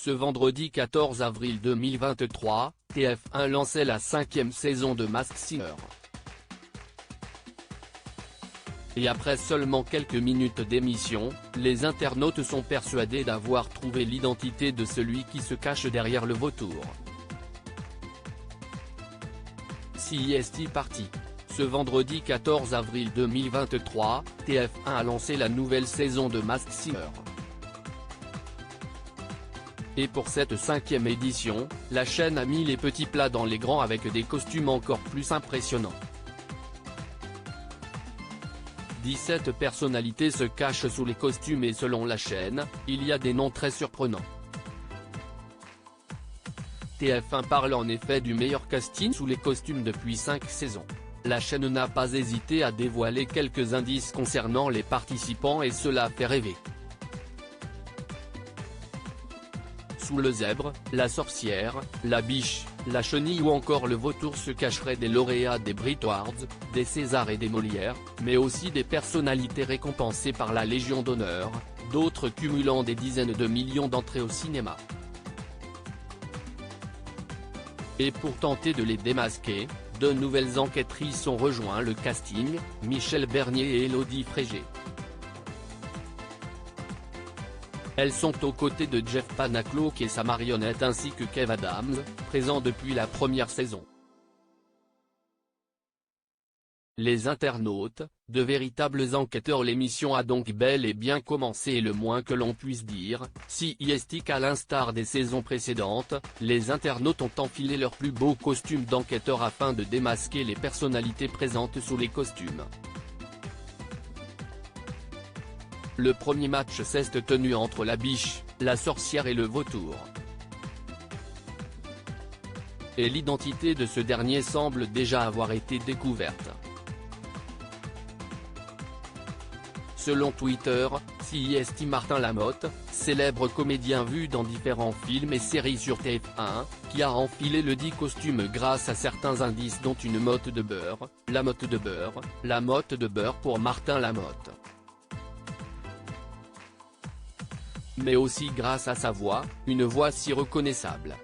Ce vendredi 14 avril 2023, TF1 lançait la 5e saison de Masked Singer. Et après seulement quelques minutes d'émission, les internautes sont persuadés d'avoir trouvé l'identité de celui qui se cache derrière le vautour. CIST Party. Ce vendredi 14 avril 2023, TF1 a lancé la nouvelle saison de Masked Singer. Et pour cette 5e édition, la chaîne a mis les petits plats dans les grands avec des costumes encore plus impressionnants. 17 personnalités se cachent sous les costumes et selon la chaîne, il y a des noms très surprenants. TF1 parle en effet du meilleur casting sous les costumes depuis 5 saisons. La chaîne n'a pas hésité à dévoiler quelques indices concernant les participants et cela fait rêver. Sous le zèbre, la sorcière, la biche, la chenille ou encore le vautour se cacheraient des lauréats des Brit Awards, des Césars et des Molières, mais aussi des personnalités récompensées par la Légion d'honneur, d'autres cumulant des dizaines de millions d'entrées au cinéma. Et pour tenter de les démasquer, deux nouvelles enquêtrices ont rejoint le casting, Michel Bernier et Élodie Frégé. Elles sont aux côtés de Jeff Panaclock et sa marionnette ainsi que Kev Adams, présent depuis la première saison. Les internautes, de véritables enquêteurs. L'émission a donc bel et bien commencé et le moins que l'on puisse dire, CIST qu'à l'instar des saisons précédentes, les internautes ont enfilé leurs plus beaux costumes d'enquêteurs afin de démasquer les personnalités présentes sous les costumes. Le premier match s'est tenu entre la biche, la sorcière et le vautour. Et l'identité de ce dernier semble déjà avoir été découverte. Selon Twitter, CIST Martin Lamotte, célèbre comédien vu dans différents films et séries sur TF1, qui a enfilé le dit costume grâce à certains indices dont une motte de beurre, la motte de beurre pour Martin Lamotte. Mais aussi grâce à sa voix, une voix si reconnaissable.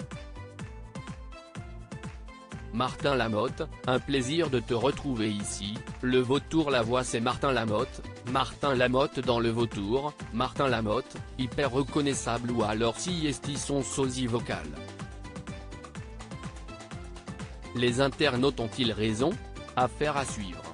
Martin Lamotte, un plaisir de te retrouver ici, le vautour. La voix c'est Martin Lamotte dans le vautour, Martin Lamotte, hyper reconnaissable. Ou alors CIST son sosie vocal. Les internautes ont-ils raison? Affaire à suivre.